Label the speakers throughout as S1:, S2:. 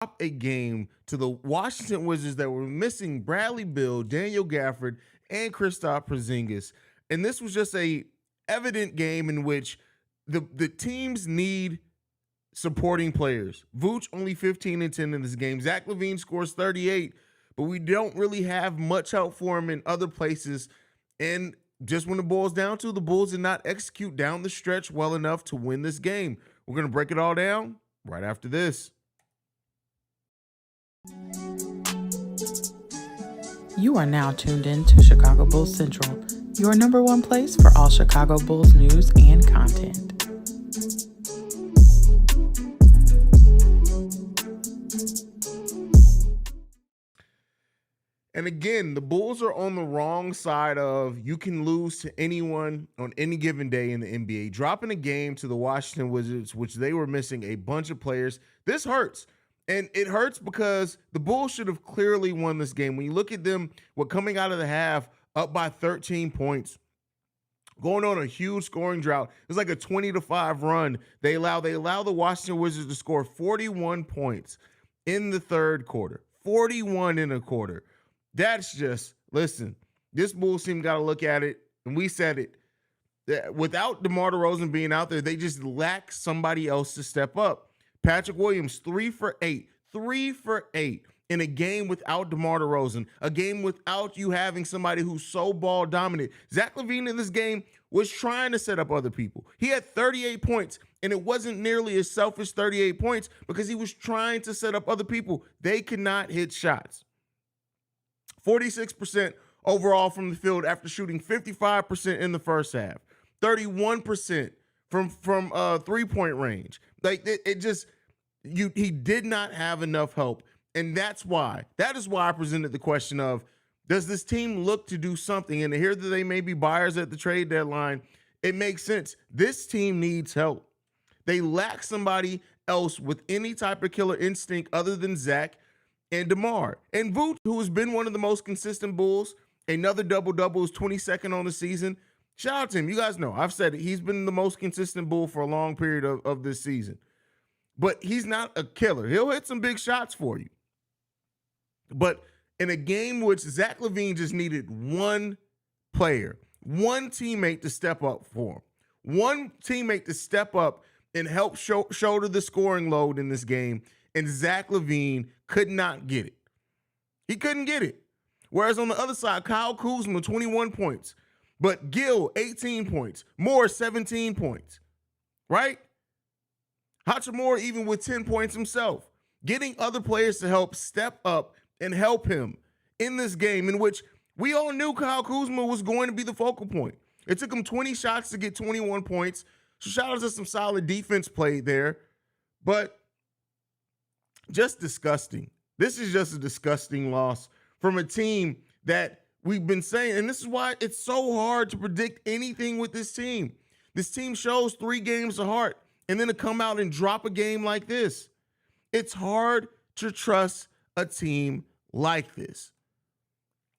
S1: a game to the Washington Wizards that were missing Bradley Beal, Daniel Gafford, and Kristaps Porzingis. And this was just a evident game in which the teams need supporting players. Vooch only 15 and 10 in this game. Zach LaVine scores 38, but we don't really have much help for him in other places. And just when it boils down to, the Bulls did not execute down the stretch well enough to win this game. We're going to break it all down right after this.
S2: You are now tuned in to Chicago Bulls Central, your number one place for all Chicago Bulls news and content.
S1: And again, the Bulls are on the wrong side of you can lose to anyone on any given day in the NBA. Dropping a game to the Washington Wizards, which they were missing a bunch of players. This hurts. And it hurts because the Bulls should have clearly won this game. When you look at them, coming out of the half up by 13 points, going on a huge scoring drought. It's like a 20-5 run. They allow the Washington Wizards to score 41 points in the third quarter. 41 in a quarter. That's just, listen, this Bulls team got to look at it, and we said it. That without DeMar DeRozan being out there, they just lack somebody else to step up. Patrick Williams, 3 for 8 in a game without DeMar DeRozan, a game without you having somebody who's so ball dominant. Zach LaVine in this game was trying to set up other people. He had 38 points, and it wasn't nearly as selfish 38 points because he was trying to set up other people. They could not hit shots. 46% overall from the field after shooting 55% in the first half, 31% from three-point range. Like he did not have enough help. And that is why I presented the question of, does this team look to do something? And to hear that they may be buyers at the trade deadline, it makes sense. This team needs help. They lack somebody else with any type of killer instinct other than Zach and DeMar. And Vooch, who has been one of the most consistent Bulls, another double-double, is 22nd on the season. Shout out to him. You guys know, I've said it. He's been the most consistent Bull for a long period of this season. But he's not a killer. He'll hit some big shots for you. But in a game which Zach LaVine just needed one player, one teammate to step up for him, one teammate to step up and help shoulder the scoring load in this game, and Zach LaVine could not get it. He couldn't get it. Whereas on the other side, Kyle Kuzma, 21 points. But Gill, 18 points. Moore, 17 points. Right? Hachimura even with 10 points himself. Getting other players to help step up and help him in this game in which we all knew Kyle Kuzma was going to be the focal point. It took him 20 shots to get 21 points. So shout out to some solid defense played there. But just disgusting. This is just a disgusting loss from a team that we've been saying, and this is why it's so hard to predict anything with this team. This team shows 3 games of heart, and then to come out and drop a game like this. It's hard to trust a team like this.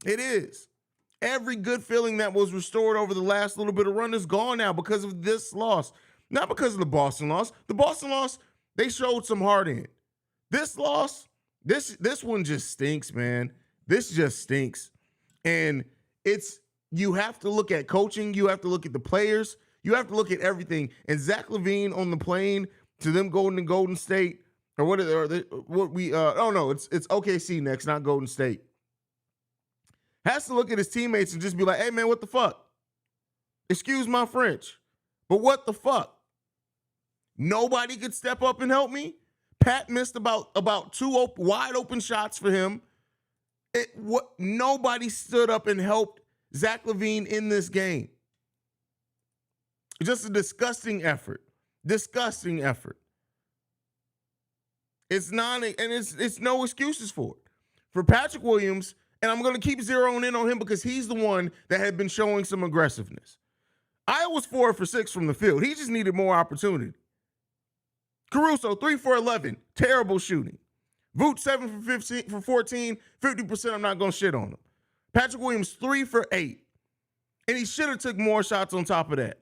S1: It is. Every good feeling that was restored over the last little bit of run is gone now because of this loss. Not because of the Boston loss. The Boston loss, they showed some heart in. This loss, this one just stinks, man. This just stinks. And you have to look at coaching. You have to look at the players. You have to look at everything. And Zach LaVine on the plane to them going to Golden State, or it's OKC next, not Golden State. Has to look at his teammates and just be like, hey, man, what the fuck? Excuse my French, but what the fuck? Nobody could step up and help me? Pat missed about 2 wide open shots for him. Nobody stood up and helped Zach LaVine in this game. Just a disgusting effort. Disgusting effort. It's no excuses for it. For Patrick Williams, and I'm going to keep zeroing in on him because he's the one that had been showing some aggressiveness. Iowa was 4 for 6 from the field. He just needed more opportunity. Caruso, 3 for 11. Terrible shooting. Vooch, 7 for 14. 50%, I'm not going to shit on him. Patrick Williams, 3 for 8. And he should have took more shots on top of that.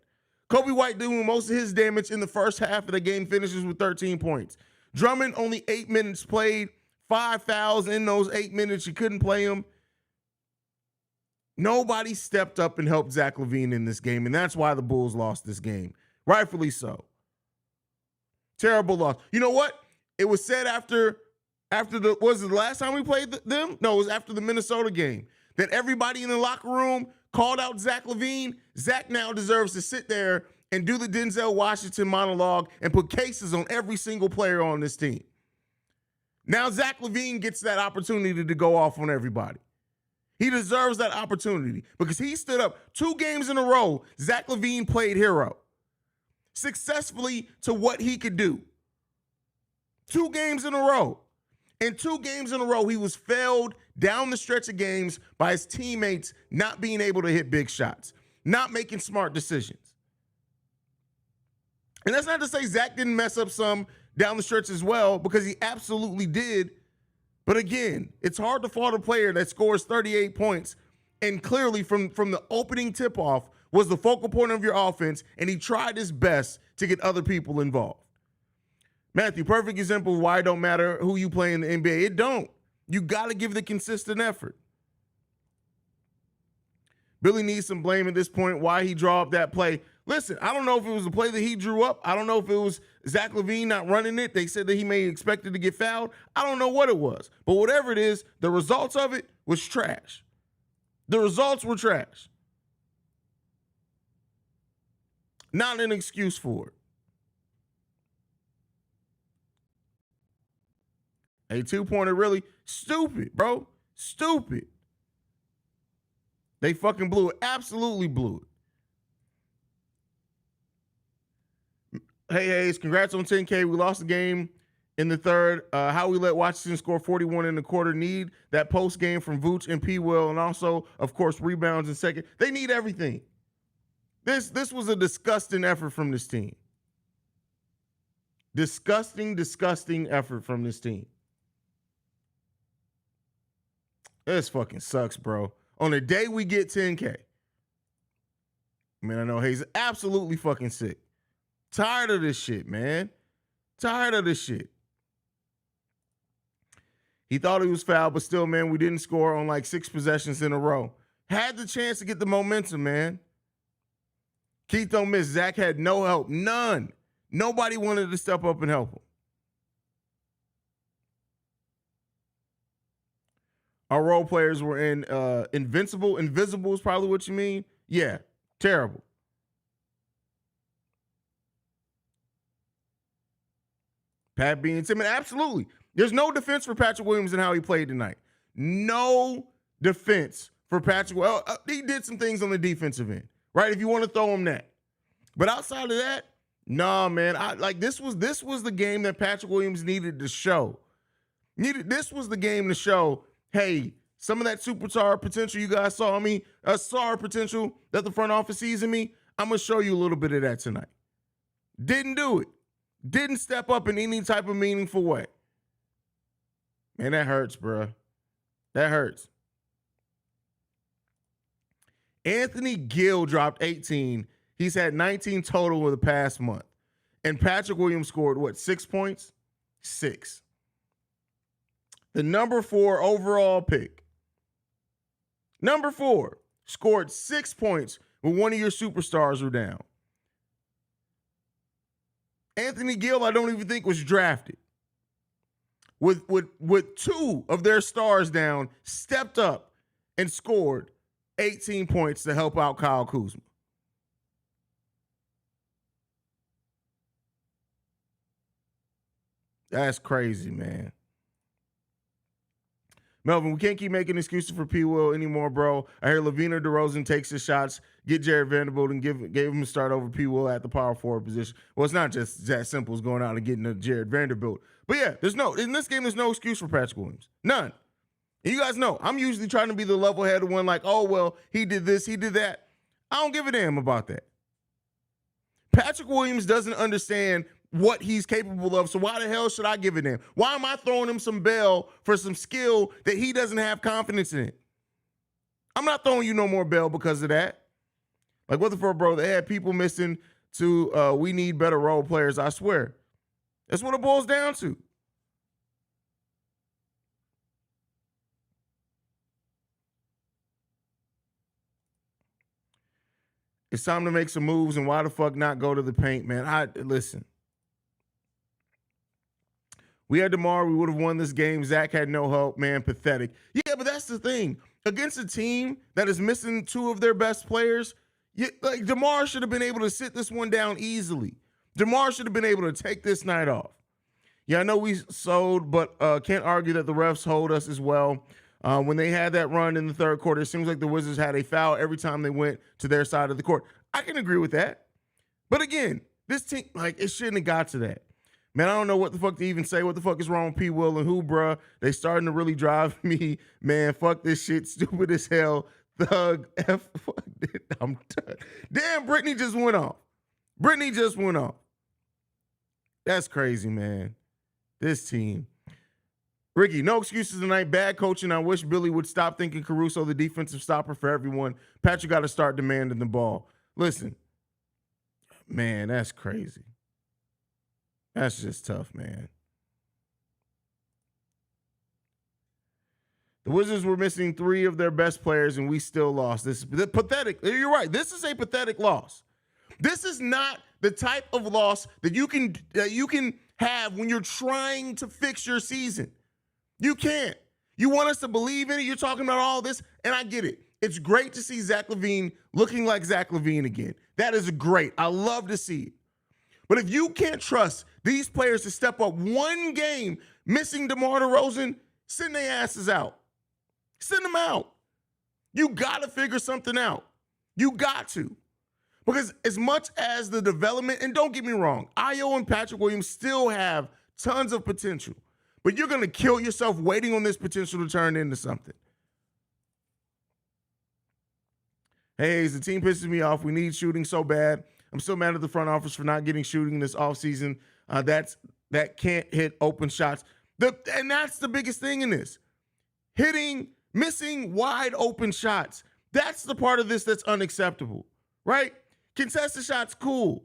S1: Kobe White doing most of his damage in the first half of the game, finishes with 13 points. Drummond only 8 minutes played, 5 fouls in those 8 minutes. You couldn't play him. Nobody stepped up and helped Zach LaVine in this game, and that's why the Bulls lost this game. Rightfully so. Terrible loss. You know what? It was said after was it the last time we played them? No, it was after the Minnesota game that everybody in the locker room called out Zach LaVine. Zach now deserves to sit there and do the Denzel Washington monologue and put cases on every single player on this team. Now Zach LaVine gets that opportunity to go off on everybody. He deserves that opportunity because he stood up 2 games in a row. Zach LaVine played hero successfully to what he could do. 2 games in a row. In 2 games in a row, he was failed down the stretch of games by his teammates not being able to hit big shots, not making smart decisions. And that's not to say Zach didn't mess up some down the stretch as well, because he absolutely did. But again, it's hard to fault a player that scores 38 points and clearly from the opening tip-off was the focal point of your offense, and he tried his best to get other people involved. Matthew, perfect example of why it don't matter who you play in the NBA. It don't. You got to give the consistent effort. Billy needs some blame at this point. Why he draw up that play. Listen, I don't know if it was the play that he drew up. I don't know if it was Zach LaVine not running it. They said that he may expected to get fouled. I don't know what it was. But whatever it is, the results of it was trash. The results were trash. Not an excuse for it. A 2-pointer really stupid, bro. Stupid. They fucking blew it. Absolutely blew it. Hey, Haize, congrats on 10K. We lost the game in the third. How we let Washington score 41 in the quarter. Need that post game from Vooch and P. Will, and also, of course, rebounds in second. They need everything. This was a disgusting effort from this team. Disgusting effort from this team. This fucking sucks, bro. On the day we get 10K. Man, I know Haize absolutely fucking sick. Tired of this shit, man. Tired of this shit. He thought he was fouled, but still, man, we didn't score on like 6 possessions in a row. Had the chance to get the momentum, man. Keith don't miss. Zach had no help. None. Nobody wanted to step up and help him. Our role players were invincible. Invisible is probably what you mean. Yeah, terrible. Pat being timid, absolutely. There's no defense for Patrick Williams and how he played tonight. No defense for Patrick. Well, he did some things on the defensive end, right? If you want to throw him that, but outside of that, nah, man. This was the game that Patrick Williams needed to show. This was the game to show. Hey, some of that superstar potential you guys saw in me, star potential that the front office sees in me, I'm going to show you a little bit of that tonight. Didn't do it. Didn't step up in any type of meaningful way. Man, that hurts, bro. That hurts. Anthony Gill dropped 18. He's had 19 total over the past month. And Patrick Williams scored, 6 points? 6. The number 4 overall pick. Number 4 scored 6 points when one of your superstars were down. Anthony Gill, I don't even think was drafted. With 2 of their stars down, stepped up and scored 18 points to help out Kyle Kuzma. That's crazy, man. Melvin, we can't keep making excuses for P. Will anymore, bro. I hear LaVine or DeRozan takes his shots, get Jared Vanderbilt, and gave him a start over P. Will at the power forward position. Well, it's not just that simple as going out and getting a Jared Vanderbilt. But yeah, in this game, there's no excuse for Patrick Williams. None. And you guys know, I'm usually trying to be the level-headed one, like, oh, well, he did this, he did that. I don't give a damn about that. Patrick Williams doesn't understand what he's capable of, so why the hell should I give a damn? Why am I throwing him some bail for some skill that he doesn't have confidence in? I'm not throwing you no more bail because of that. Like, what the fuck, bro? They had people missing to we need better role players, I swear. That's what it boils down to. It's time to make some moves, and why the fuck not go to the paint, man? Listen. We had DeMar, we would have won this game. Zach had no help, man. Pathetic. Yeah, but that's the thing. Against a team that is missing two of their best players, like DeMar should have been able to sit this one down easily. DeMar should have been able to take this night off. Yeah, I know we sold, but can't argue that the refs hold us as well. When they had that run in the third quarter, it seems like the Wizards had a foul every time they went to their side of the court. I can agree with that. But again, this team, like, it shouldn't have got to that. Man, I don't know what the fuck to even say. What the fuck is wrong with P. Will and who, bruh? They starting to really drive me. Man, fuck this shit. Stupid as hell. Thug. F. I'm done. Damn, Brittany just went off. Brittany just went off. That's crazy, man. This team. Ricky, no excuses tonight. Bad coaching. I wish Billy would stop thinking Caruso the defensive stopper for everyone. Patrick got to start demanding the ball. Listen, man, that's crazy. That's just tough, man. The Wizards were missing three of their best players, and we still lost. This is pathetic. You're right. This is a pathetic loss. This is not the type of loss that you can have when you're trying to fix your season. You can't. You want us to believe in it. You're talking about all this, and I get it. It's great to see Zach LaVine looking like Zach LaVine again. That is great. I love to see it. But if you can't trust these players to step up one game missing DeMar DeRozan, send their asses out. Send them out. You got to figure something out. You got to. Because as much as the development, and don't get me wrong, Ayo and Patrick Williams still have tons of potential. But you're going to kill yourself waiting on this potential to turn into something. Hey, the team pisses me off. We need shooting so bad. I'm still mad at the front office for not getting shooting this offseason. That can't hit open shots. And that's the biggest thing in this. Missing wide open shots. That's the part of this that's unacceptable, right? Contested shots, cool.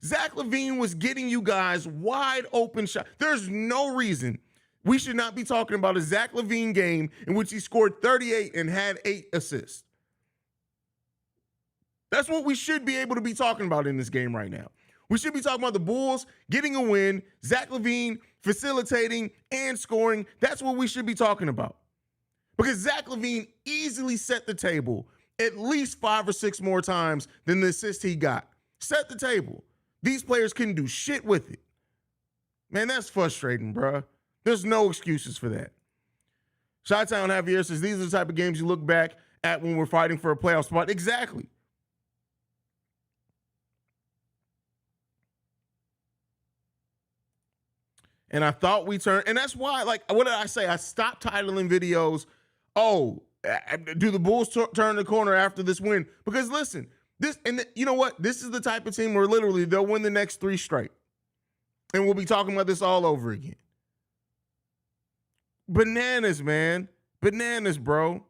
S1: Zach LaVine was getting you guys wide open shots. There's no reason we should not be talking about a Zach LaVine game in which he scored 38 and had 8 assists. That's what we should be able to be talking about in this game right now. We should be talking about the Bulls getting a win, Zach LaVine facilitating and scoring. That's what we should be talking about. Because Zach LaVine easily set the table at least 5 or 6 more times than the assist he got. Set the table. These players couldn't do shit with it. Man, that's frustrating, bro. There's no excuses for that. Chi-Town Javier says, these are the type of games you look back at when we're fighting for a playoff spot. Exactly. And I thought we turned, and that's why, like, what did I say? I stopped titling videos, do the Bulls turn the corner after this win? Because listen, you know what? This is the type of team where literally they'll win the next 3 straight. And we'll be talking about this all over again. Bananas, man. Bananas, bro.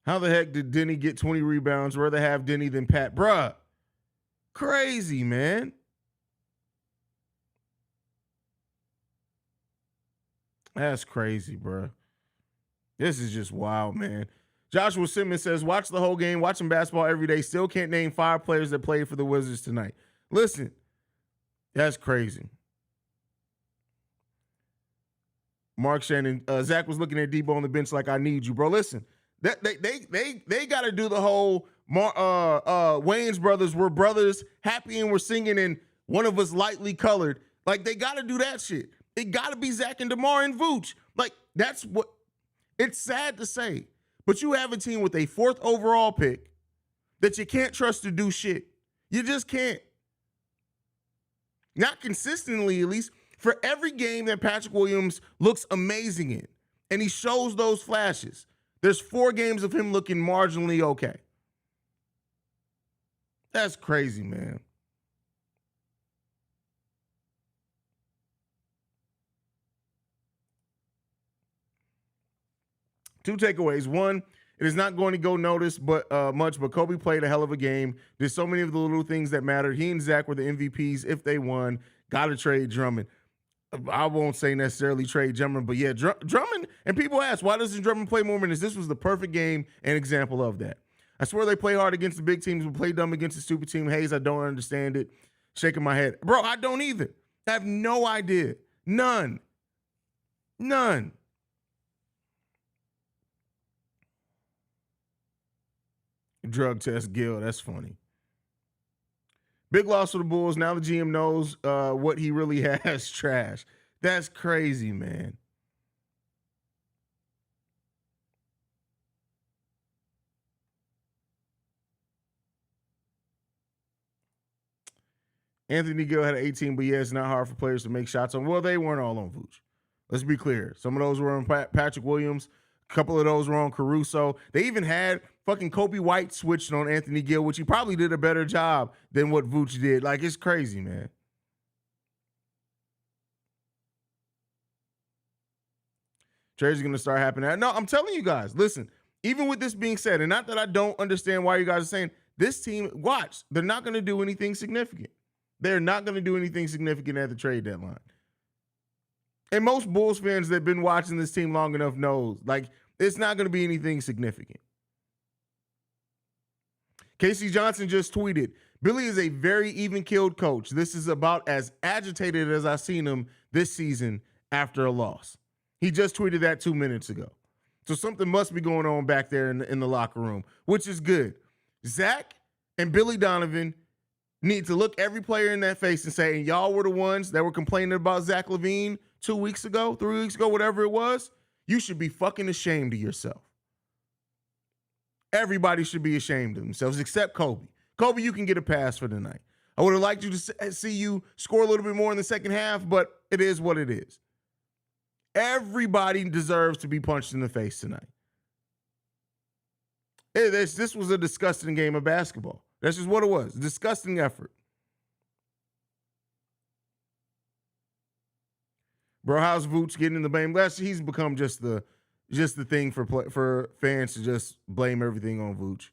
S1: How the heck did Denny get 20 rebounds? Rather have Denny than Pat. Bruh. Crazy, man. That's crazy, bro. This is just wild, man. Joshua Simmons says, watch the whole game, watching basketball every day. Still can't name 5 players that played for the Wizards tonight. Listen, that's crazy. Mark Shannon, Zach was looking at Debo on the bench like, I need you, bro. Listen, they got to do the whole Wayne's brothers were brothers, happy and we're singing, and one of us lightly colored. Like, they got to do that shit. It got to be Zach and DeMar and Vooch. Like, that's what, it's sad to say, but you have a team with a 4th overall pick that you can't trust to do shit. You just can't. Not consistently, at least. For every game that Patrick Williams looks amazing in, and he shows those flashes, there's 4 games of him looking marginally okay. That's crazy, man. Two takeaways. One, It is not going to go noticed much, but Kobe played a hell of a game. Did so many of the little things that mattered. He and Zach were the MVPs if they won. Got to trade Drummond. I won't say necessarily trade Drummond, but yeah, Drummond. And people ask, why doesn't Drummond play more minutes? This was the perfect game and example of that. I swear they play hard against the big teams, but play dumb against the stupid team. Haize, I don't understand it. Shaking my head. Bro, I don't either. I have no idea. None. Drug test Gil. That's funny. Big loss for the Bulls. Now the GM knows what he really has. Trash. That's crazy, man. Anthony Gill had 18, but yeah, it's not hard for players to make shots on. Well, they weren't all on Vooch. Let's be clear. Some of those were on Patrick Williams. A couple of those were on Caruso. They even had fucking Kobe White switched on Anthony Gill, which he probably did a better job than what Vooch did. Like, it's crazy, man. Trades are going to start happening. No, I'm telling you guys, listen, even with this being said, and not that I don't understand why you guys are saying, this team, watch, they're not going to do anything significant. They're not going to do anything significant at the trade deadline. And most Bulls fans that have been watching this team long enough knows, like, it's not going to be anything significant. Casey Johnson just tweeted, Billy is a very even-keeled coach. This is about as agitated as I've seen him this season after a loss. He just tweeted that 2 minutes ago. So something must be going on back there in the locker room, which is good. Zach and Billy Donovan need to look every player in that face and say, y'all were the ones that were complaining about Zach LaVine 2 weeks ago, 3 weeks ago, whatever it was. You should be fucking ashamed of yourself. Everybody should be ashamed of themselves except Kobe. Kobe, you can get a pass for tonight. I would have liked you to see you score a little bit more in the second half, but it is what it is. Everybody deserves to be punched in the face tonight. This was a disgusting game of basketball. That's just what it was. A disgusting effort. Bro, how's Vooch getting in the blame? He's become just the thing for fans to just blame everything on Vooch.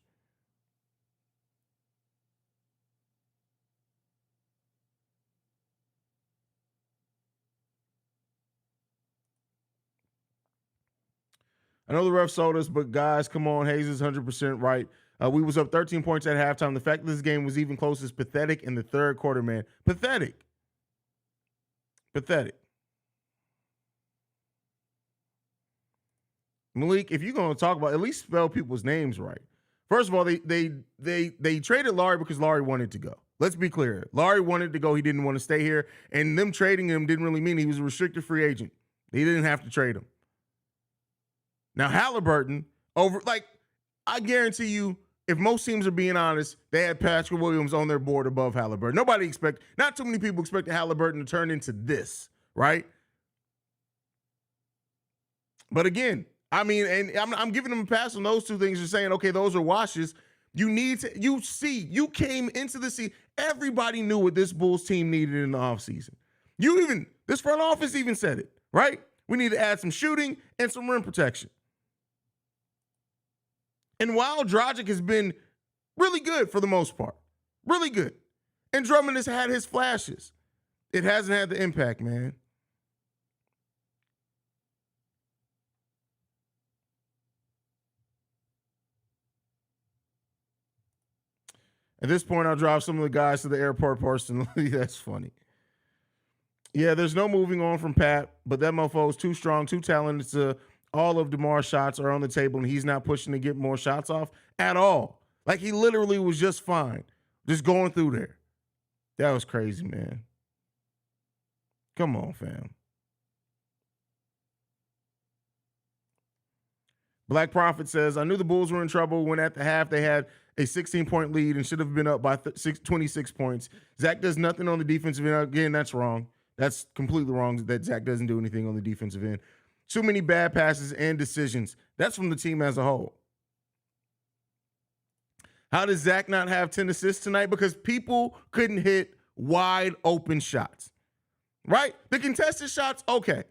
S1: I know the ref sold us, but guys, come on, Haize is 100% right. We was up 13 points at halftime. The fact that this game was even close is pathetic in the third quarter, man. Pathetic. Malik, if you're going to talk about, at least spell people's names right. First of all, they traded Larry because Larry wanted to go. Let's be clear. Larry wanted to go. He didn't want to stay here. And them trading him didn't really mean he was a restricted free agent. They didn't have to trade him. Now, Halliburton, I guarantee you, if most teams are being honest, they had Patrick Williams on their board above Halliburton. Not too many people expected Halliburton to turn into this, right? But again, I mean, and I'm giving them a pass on those two things. You're saying, okay, those are washes. You came into the season. Everybody knew what this Bulls team needed in the offseason. This front office even said it, right? We need to add some shooting and some rim protection. And while Dragic has been really good for the most part, really good, and Drummond has had his flashes, it hasn't had the impact, man. At this point, I'll drive some of the guys to the airport personally. That's funny. Yeah, there's no moving on from Pat, but that mofo is too strong, too talented. All of DeMar's shots are on the table, and he's not pushing to get more shots off at all. Like, he literally was just fine, just going through there. That was crazy, man. Come on, fam. Black Prophet says, I knew the Bulls were in trouble when at the half they had a 16-point lead and should have been up by 26 points. Zach does nothing on the defensive end. Again, that's wrong. That's completely wrong that Zach doesn't do anything on the defensive end. Too many bad passes and decisions. That's from the team as a whole. How does Zach not have 10 assists tonight? Because people couldn't hit wide open shots, right? The contested shots, okay.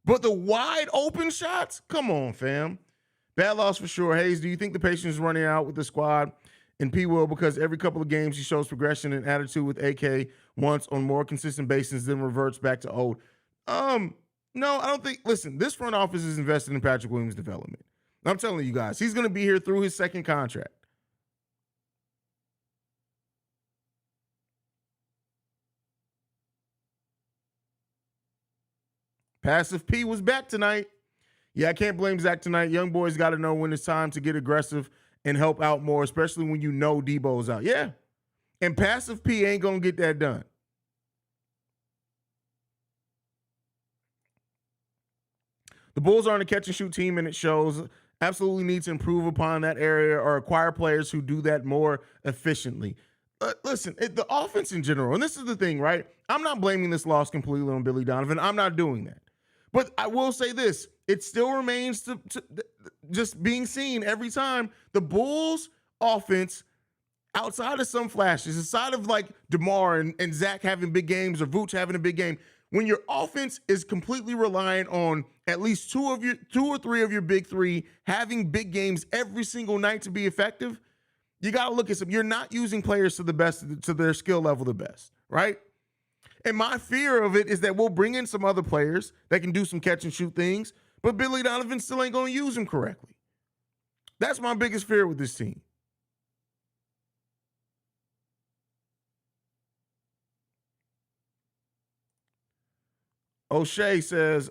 S1: But the wide open shots, come on, fam. Bad loss for sure. Haize, do you think the patience is running out with the squad and P will because every couple of games he shows progression and attitude with AK once on more consistent basis, then reverts back to old? No, I don't think. Listen, this front office is invested in Patrick Williams' development. I'm telling you guys, he's going to be here through his second contract. Passive P was back tonight. Yeah, I can't blame Zach tonight. Young boys got to know when it's time to get aggressive and help out more, especially when you know Debo's out. Yeah. And Passive P ain't going to get that done. The Bulls aren't a catch and shoot team, and it shows. Absolutely need to improve upon that area or acquire players who do that more efficiently. Listen, the offense in general, and this is the thing, right? I'm not blaming this loss completely on Billy Donovan. I'm not doing that. But I will say this. It still remains to just being seen every time. The Bulls offense, outside of some flashes, aside of like DeMar and Zach having big games or Vooch having a big game, when your offense is completely reliant on at least two or three of your big three having big games every single night to be effective, you got to look at some. You're not using players to the best, to their skill level the best, right? And my fear of it is that we'll bring in some other players that can do some catch and shoot things, but Billy Donovan still ain't going to use them correctly. That's my biggest fear with this team. O'Shea says,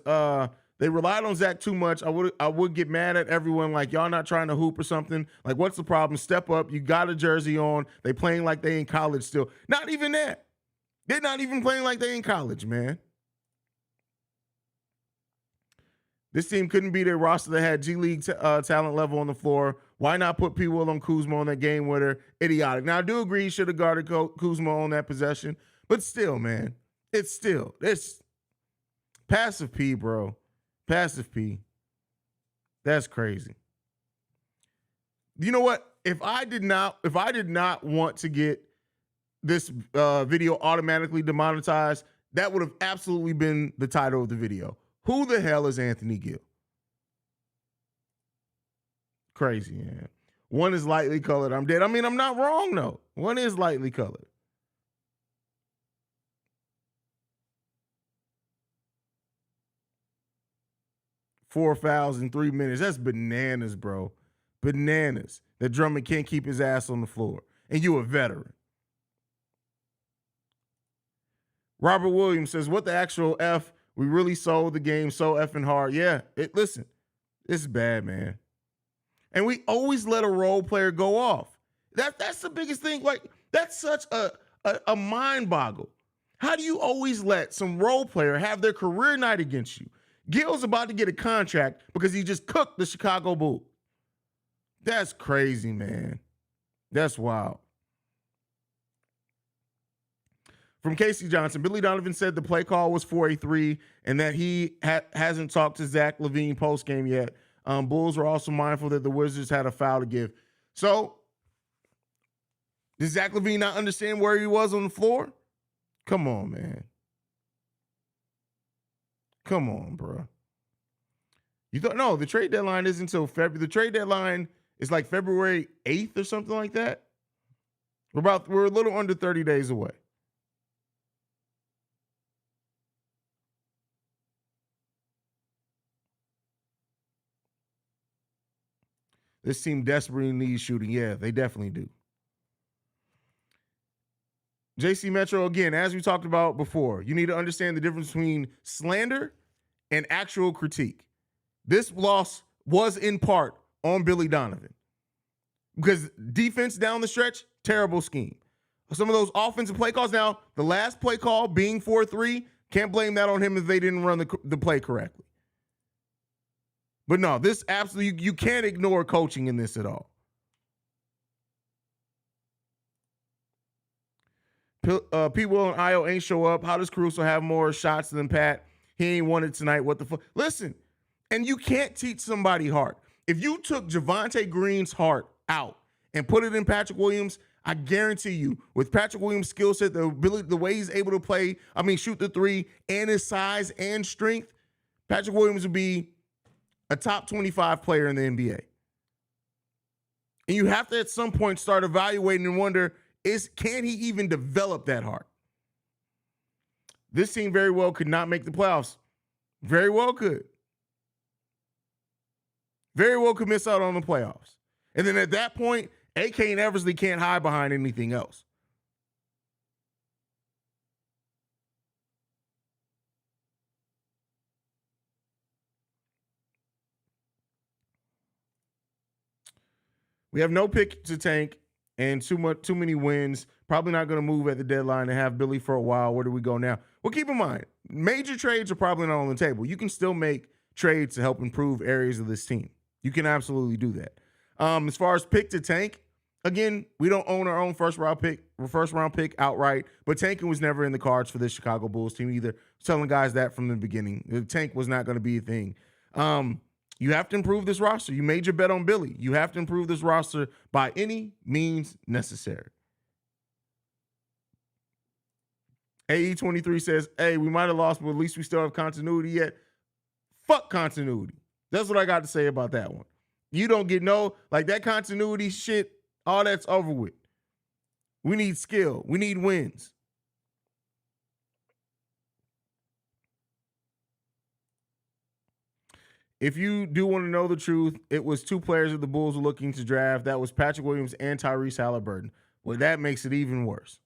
S1: they relied on Zach too much. I would get mad at everyone like, y'all not trying to hoop or something. Like, what's the problem? Step up. You got a jersey on. They playing like they in college still. Not even that. They're not even playing like they in college, man. This team couldn't beat a roster that had G League talent level on the floor. Why not put P. Will on Kuzma on that game winner? Idiotic. Now, I do agree he should have guarded Kuzma on that possession. But still, man, it's Passive P, bro. Passive P. That's crazy. You know what? If I did not want to get this video automatically demonetized, that would have absolutely been the title of the video. Who the hell is Anthony Gill? Crazy, man. One is lightly colored. I'm dead. I mean, I'm not wrong, though. One is lightly colored. Four fouls in 3 minutes. That's bananas, bro. Bananas. That Drummond can't keep his ass on the floor. And you a veteran. Robert Williams says, what the actual F? We really sold the game so effing hard. Yeah, listen, it's bad, man. And we always let a role player go off. That's the biggest thing. Like, that's such a mind boggle. How do you always let some role player have their career night against you? Gil's about to get a contract because he just cooked the Chicago Bulls. That's crazy, man. That's wild. From Casey Johnson, Billy Donovan said the play call was for a 3 and that he hasn't talked to Zach LaVine post-game yet. Bulls were also mindful that the Wizards had a foul to give. So, did Zach LaVine not understand where he was on the floor? Come on, man. Come on, bro. You thought, no, the trade deadline isn't until February. The trade deadline is like February 8th or something like that. We're a little under 30 days away. This team desperately needs shooting. Yeah, they definitely do. JC Metro, again, as we talked about before, you need to understand the difference between slander and actual critique. This loss was in part on Billy Donovan because defense down the stretch, terrible scheme. Some of those offensive play calls. Now, the last play call being 4-3, can't blame that on him if they didn't run the play correctly. But no, this absolutely, you can't ignore coaching in this at all. P. Will and Io ain't show up. How does Caruso have more shots than Pat? He ain't won it tonight. What the fuck? Listen, and you can't teach somebody heart. If you took Javonte Green's heart out and put it in Patrick Williams, I guarantee you, with Patrick Williams' skill set, the ability, the way he's able to shoot the 3, and his size and strength, Patrick Williams would be a top 25 player in the NBA. And you have to at some point start evaluating and wonder, can he even develop that heart? This team very well could not make the playoffs. Very well could. Very well could miss out on the playoffs. And then at that point, AK and Eversley can't hide behind anything else. We have no pick to tank and too many wins. Probably not going to move at the deadline and have Billy for a while. Where do we go now? Well, keep in mind, major trades are probably not on the table. You can still make trades to help improve areas of this team. You can absolutely do that. As far as pick to tank, again, we don't own our own first round pick outright, but tanking was never in the cards for this Chicago Bulls team either. Telling guys that from the beginning. The tank was not going to be a thing. You have to improve this roster. You made your bet on Billy. You have to improve this roster by any means necessary. AE23 says, hey, we might have lost, but at least we still have continuity yet. Fuck continuity. That's what I got to say about that one. You don't get that continuity shit, all that's over with. We need skill. We need wins. If you do want to know the truth, it was two players that the Bulls were looking to draft. That was Patrick Williams and Tyrese Halliburton. Well, that makes it even worse.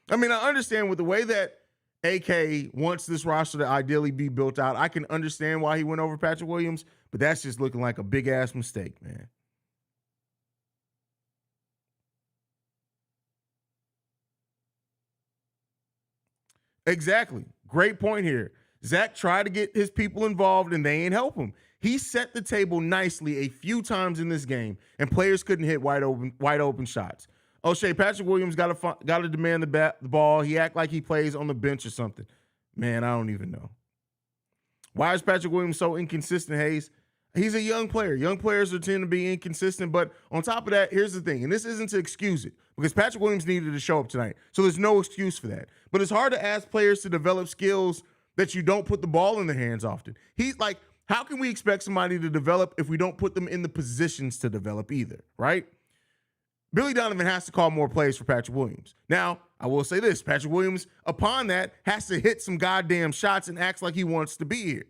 S1: I mean, I understand with the way that AK wants this roster to ideally be built out, I can understand why he went over Patrick Williams, but that's just looking like a big-ass mistake, man. Exactly. Great point here. Zach tried to get his people involved, and they ain't help him. He set the table nicely a few times in this game, and players couldn't hit wide open shots. O'Shea, Patrick Williams got to demand the ball. He act like he plays on the bench or something. Man, I don't even know. Why is Patrick Williams so inconsistent, Haize? He's a young player. Young players tend to be inconsistent, but on top of that, here's the thing, and this isn't to excuse it, because Patrick Williams needed to show up tonight, so there's no excuse for that. But it's hard to ask players to develop skills that you don't put the ball in their hands often. How can we expect somebody to develop if we don't put them in the positions to develop either, right? Billy Donovan has to call more plays for Patrick Williams. Now, I will say this, Patrick Williams, upon that, has to hit some goddamn shots and acts like he wants to be here.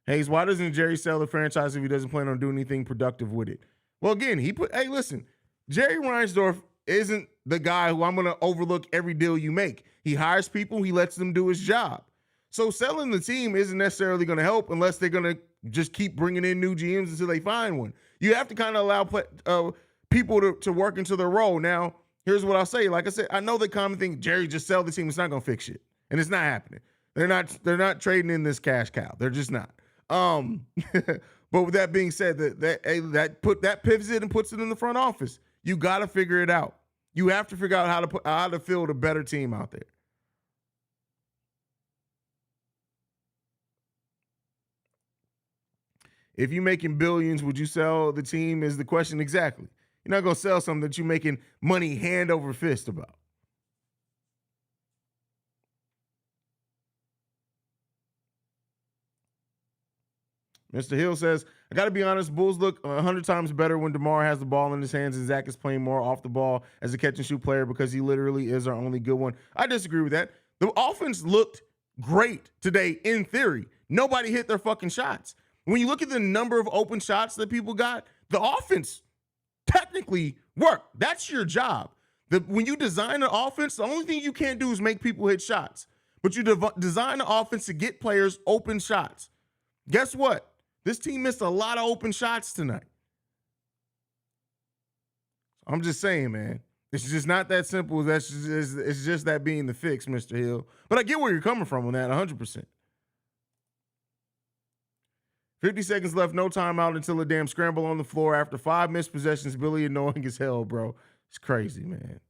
S1: Haize, why doesn't Jerry sell the franchise if he doesn't plan on doing anything productive with it? Well, again, hey, listen, Jerry Reinsdorf isn't the guy who I'm going to overlook every deal you make. He hires people, he lets them do his job. So selling the team isn't necessarily going to help unless they're going to just keep bringing in new GMs until they find one. You have to kind of allow people to work into their role. Now, here's what I'll say. Like I said, I know the common thing, Jerry, just sell the team. It's not going to fix shit. And it's not happening. They're not trading in this cash cow. They're just not. But with that being said, that pivots it and puts it in the front office. You got to figure it out. You have to figure out how to field a better team out there. If you're making billions, would you sell the team is the question exactly. You're not going to sell something that you're making money hand over fist about. Mr. Hill says, I got to be honest, Bulls look 100 times better when DeMar has the ball in his hands and Zach is playing more off the ball as a catch and shoot player because he literally is our only good one. I disagree with that. The offense looked great today in theory. Nobody hit their fucking shots. When you look at the number of open shots that people got, the offense technically worked. That's your job. When you design an offense, the only thing you can't do is make people hit shots. But you design an offense to get players open shots. Guess what? This team missed a lot of open shots tonight. I'm just saying, man. It's just not that simple. It's just that being the fix, Mr. Hill. But I get where you're coming from on that 100%. 50 seconds left, no timeout until a damn scramble on the floor. After 5 missed possessions, Billy annoying as hell, bro. It's crazy, man.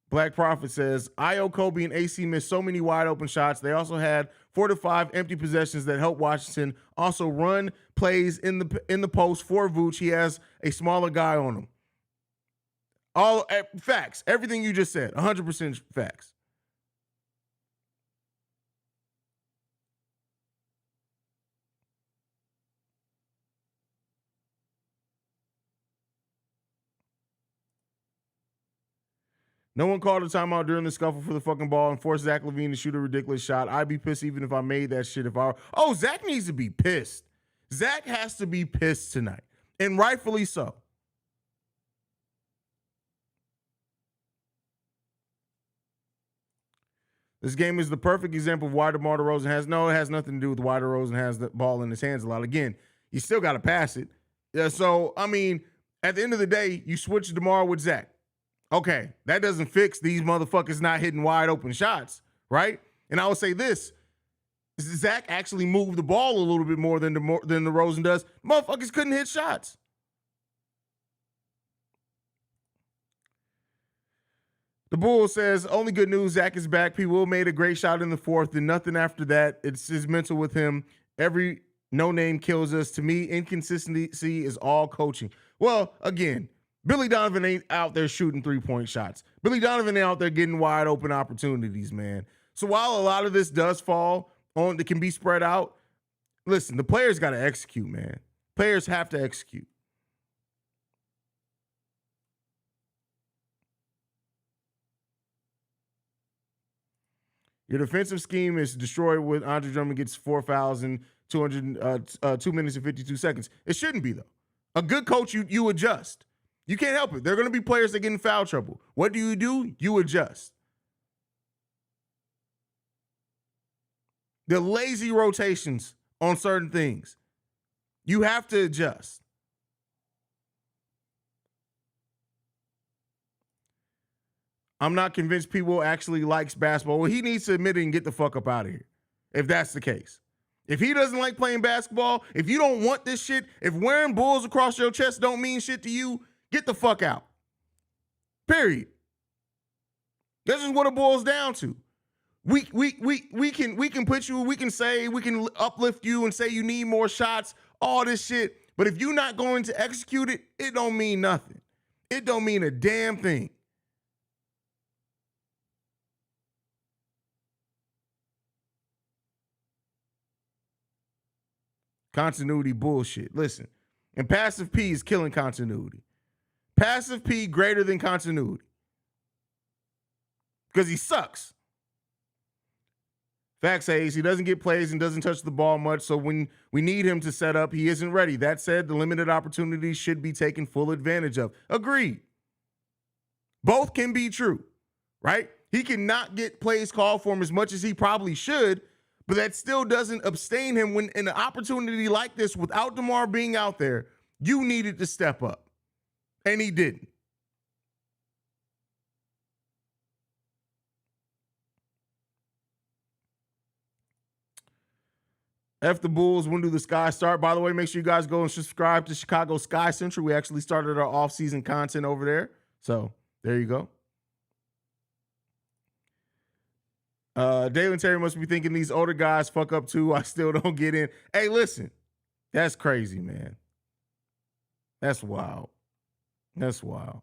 S1: Black Prophet says, Io, Kobe, and AC missed so many wide open shots. They also had 4 to 5 empty possessions that helped Washington also run plays in the post for Vooch. He has a smaller guy on him. All facts. Everything you just said, 100% facts. No one called a timeout during the scuffle for the fucking ball and forced Zach LaVine to shoot a ridiculous shot. I'd be pissed even if I made that shit. Zach needs to be pissed. Zach has to be pissed tonight, and rightfully so. This game is the perfect example of why DeMar DeRozan it has nothing to do with why DeRozan has the ball in his hands a lot. Again, you still got to pass it. Yeah, so, I mean, at the end of the day, you switch DeMar with Zach. Okay, that doesn't fix these motherfuckers not hitting wide open shots, right? And I would say this, Zach actually moved the ball a little bit more than DeRozan does. Motherfuckers couldn't hit shots. The Bull says, only good news, Zach is back. P. Will made a great shot in the fourth, and nothing after that. It's his mental with him. Every no-name kills us. To me, inconsistency is all coaching. Well, again, Billy Donovan ain't out there shooting three-point shots. Billy Donovan ain't out there getting wide open opportunities, man. So while a lot of this does fall on, that can be spread out, listen, the players got to execute, man. Players have to execute. Your defensive scheme is destroyed when Andre Drummond gets 4 fouls in 2 minutes and 52 seconds. It shouldn't be, though. A good coach, you adjust. You can't help it. There are going to be players that get in foul trouble. What do? You adjust. The lazy rotations on certain things. You have to adjust. I'm not convinced people actually likes basketball. Well, he needs to admit it and get the fuck up out of here, if that's the case. If he doesn't like playing basketball, if you don't want this shit, if wearing bulls across your chest don't mean shit to you, get the fuck out. Period. This is what it boils down to. We can put you, we can uplift you and say you need more shots, all this shit. But if you're not going to execute it, it don't mean nothing. It don't mean a damn thing. Continuity bullshit. Listen, and passive P is killing continuity. Passive P greater than continuity. Because he sucks. Facts, Haize. He doesn't get plays and doesn't touch the ball much, so when we need him to set up, he isn't ready. That said, the limited opportunities should be taken full advantage of. Agreed. Both can be true, right? He cannot get plays called for him as much as he probably should, but that still doesn't abstain him when in an opportunity like this, without DeMar being out there, you needed to step up. And he didn't. F the Bulls, when do the Sky start? By the way, make sure you guys go and subscribe to Chicago Sky Central. We actually started our off-season content over there. So there you go. Dalen Terry must be thinking these older guys fuck up too. I still don't get in. Hey, listen, that's crazy, man. That's wild. That's wild.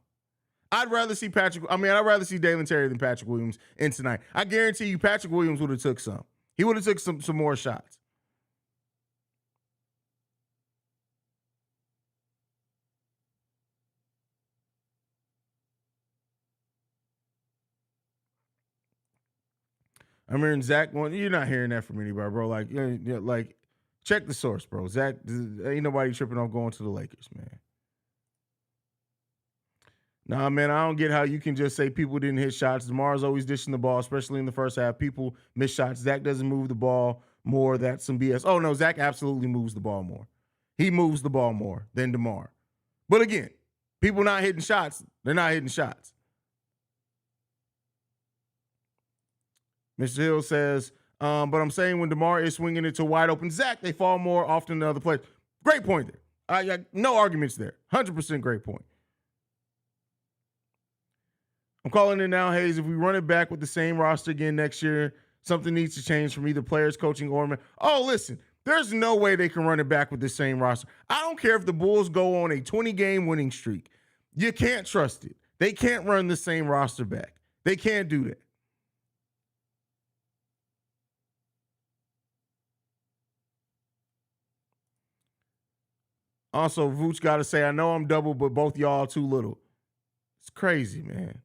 S1: I'd rather see Dalen Terry than Patrick Williams in tonight. I guarantee you Patrick Williams would have took some. He would have took some more shots. I'm hearing Zach going, you're not hearing that from anybody, bro. Like, check the source, bro. Zach, ain't nobody tripping off going to the Lakers, man. Nah, man, I don't get how you can just say people didn't hit shots. DeMar's always dishing the ball, especially in the first half. People miss shots. Zach doesn't move the ball more. That's some BS. Oh, no, Zach absolutely moves the ball more. He moves the ball more than DeMar. But again, people not hitting shots, they're not hitting shots. Mr. Hill says, but I'm saying when DeMar is swinging it to wide open Zach, they fall more often than other players. Great point there. I got no arguments there. 100% great point. I'm calling it now, Haize. If we run it back with the same roster again next year, something needs to change from either players, coaching, or man. Oh, listen, there's no way they can run it back with the same roster. I don't care if the Bulls go on a 20-game winning streak. You can't trust it. They can't run the same roster back. They can't do that. Also, Vooch got to say, I know I'm double, but both y'all too little. It's crazy, man.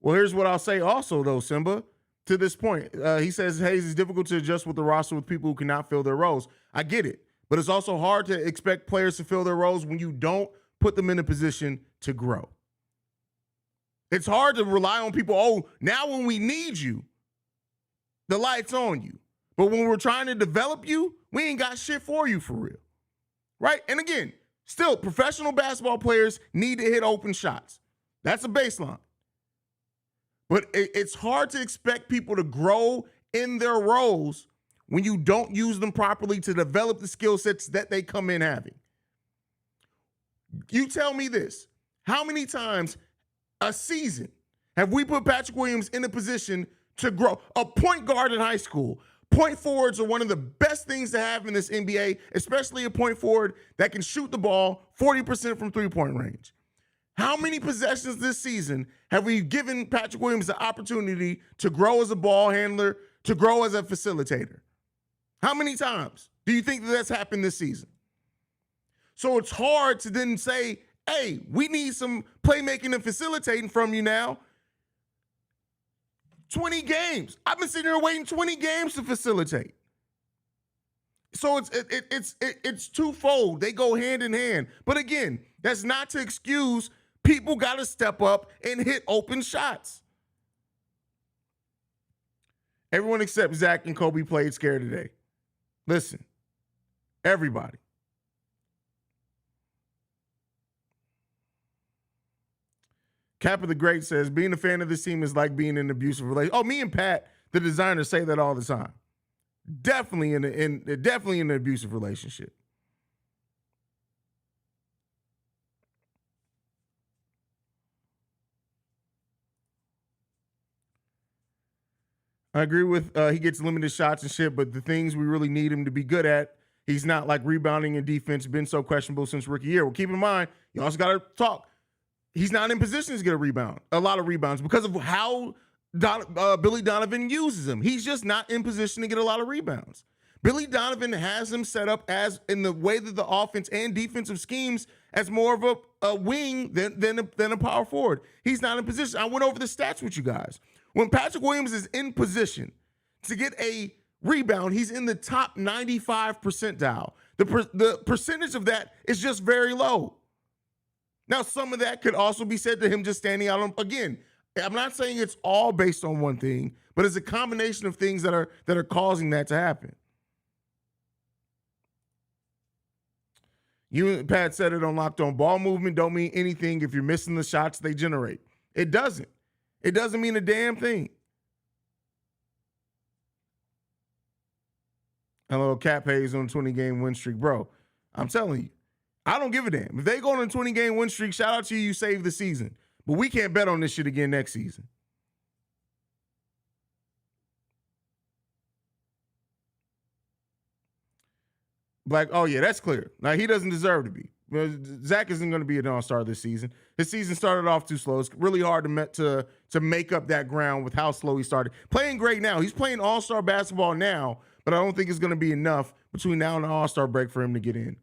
S1: Well, here's what I'll say also, though, Simba, to this point. He says Haize is difficult to adjust with the roster with people who cannot fill their roles. I get it. But it's also hard to expect players to fill their roles when you don't put them in a position to grow. It's hard to rely on people. Oh, now when we need you, the light's on you. But when we're trying to develop you, we ain't got shit for you for real. Right? And again, still, professional basketball players need to hit open shots. That's a baseline. But it's hard to expect people to grow in their roles when you don't use them properly to develop the skill sets that they come in having. You tell me this. How many times a season have we put Patrick Williams in a position to grow? A point guard in high school. Point forwards are one of the best things to have in this NBA, especially a point forward that can shoot the ball 40% from three-point range. How many possessions this season have we given Patrick Williams the opportunity to grow as a ball handler, to grow as a facilitator? How many times do you think that that's happened this season? So it's hard to then say, hey, we need some playmaking and facilitating from you now. 20 games. I've been sitting here waiting 20 games to facilitate. So it's twofold. They go hand in hand. But again, that's not to excuse people got to step up and hit open shots. Everyone except Zach and Kobe played scared today. Listen, everybody. Kappa the Great says, being a fan of this team is like being in an abusive relationship. Oh, me and Pat, the designer, say that all the time. Definitely in an abusive relationship. I agree with he gets limited shots and shit, but the things we really need him to be good at, he's not. Like rebounding and defense, been so questionable since rookie year. Well, keep in mind, you also got to talk. He's not in position to get a lot of rebounds because of how Billy Donovan uses him. He's just not in position to get a lot of rebounds. Billy Donovan has him set up as in the way that the offense and defensive schemes as more of a wing than a power forward. He's not in position. I went over the stats with you guys. When Patrick Williams is in position to get a rebound, he's in the top 95 percentile. The percentage of that is just very low. Now, some of that could also be said to him just standing out on, again, I'm not saying it's all based on one thing, but it's a combination of things that are causing that to happen. You and Pat said it on Locked On. Ball movement don't mean anything if you're missing the shots they generate. It doesn't. It doesn't mean a damn thing. Hello, Cap Haize on a 20-game win streak. Bro, I'm telling you, I don't give a damn. If they go on a 20-game win streak, shout out to you, you saved the season. But we can't bet on this shit again next season. Like, oh yeah, that's clear. Now, he doesn't deserve to be. Zach isn't going to be an all-star this season. His season started off too slow. It's really hard to make up that ground with how slow he started. Playing great now. He's playing all-star basketball now, but I don't think it's going to be enough between now and the all-star break for him to get in.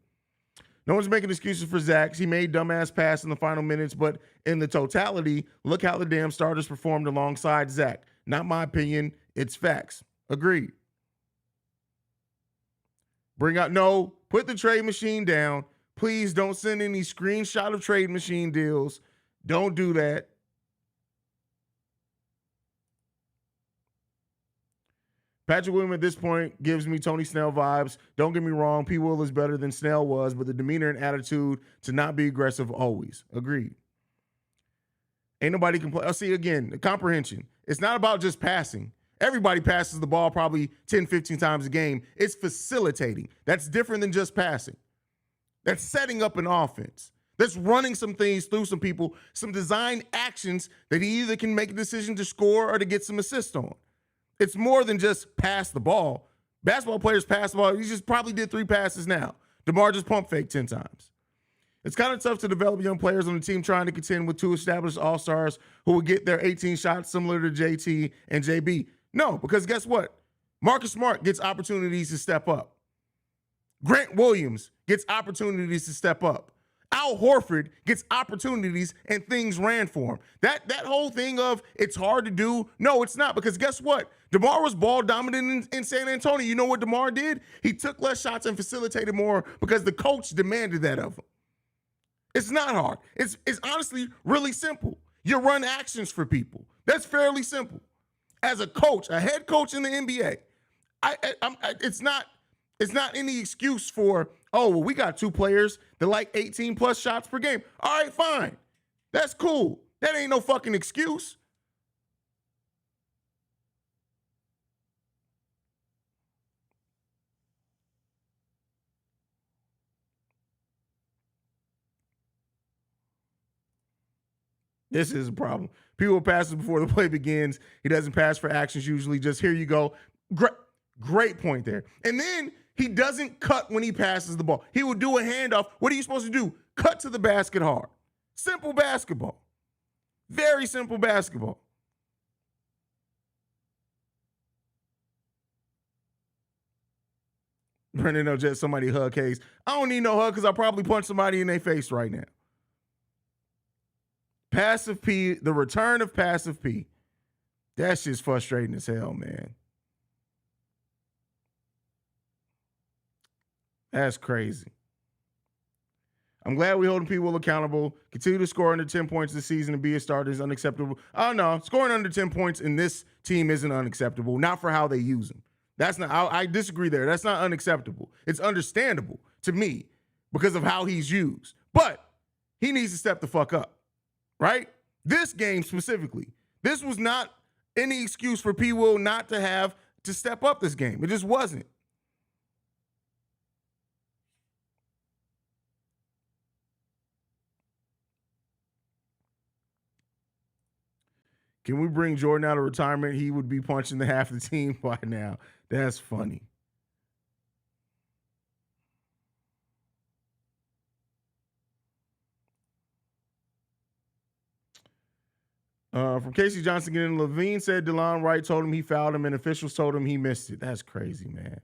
S1: No one's making excuses for Zach. He made dumbass pass in the final minutes, but in the totality, look how the damn starters performed alongside Zach. Not my opinion. It's facts. Agreed. Put the trade machine down. Please don't send any screenshot of trade machine deals. Don't do that. Patrick Williams at this point gives me Tony Snell vibes. Don't get me wrong, P. Will is better than Snell was, but the demeanor and attitude to not be aggressive always. Agreed. Ain't nobody complain. See, again, the comprehension. It's not about just passing. Everybody passes the ball probably 10, 15 times a game. It's facilitating. That's different than just passing. That's setting up an offense. That's running some things through some people, some design actions that he either can make a decision to score or to get some assist on. It's more than just pass the ball. Basketball players pass the ball. He just probably did 3 passes now. DeMar just pump fake 10 times. It's kind of tough to develop young players on the team trying to contend with 2 established all-stars who will get their 18 shots similar to JT and JB. No, because guess what? Marcus Smart gets opportunities to step up. Grant Williams gets opportunities to step up. Al Horford gets opportunities and things ran for him. That whole thing of it's hard to do, no, it's not, because guess what? DeMar was ball dominant in San Antonio. You know what DeMar did? He took less shots and facilitated more because the coach demanded that of him. It's not hard. It's honestly really simple. You run actions for people. That's fairly simple. As a coach, a head coach in the NBA, it's not any excuse for, oh, well, we got two players that like 18 plus shots per game. All right, fine. That's cool. That ain't no fucking excuse. This is a problem. People passes before the play begins. He doesn't pass for actions usually. Just here you go. Great point there. And then he doesn't cut when he passes the ball. He will do a handoff. What are you supposed to do? Cut to the basket hard. Simple basketball. Very simple basketball. Brendan, no, just somebody hug Haize. I don't need no hug because I'll probably punch somebody in their face right now. Passive P, the return of Passive P. That shit's frustrating as hell, man. That's crazy. I'm glad we're holding people accountable. Continue to score under 10 points this season and be a starter is unacceptable. Oh, no. Scoring under 10 points in this team isn't unacceptable. Not for how they use them. That's not, I disagree there. That's not unacceptable. It's understandable to me because of how he's used. But he needs to step the fuck up. Right? This game specifically, this was not any excuse for P. Will not to have to step up this game. It just wasn't. Can we bring Jordan out of retirement? He would be punching the half of the team by now. That's funny. From Casey Johnson getting LaVine said DeLon Wright told him he fouled him and officials told him he missed it. That's crazy, man.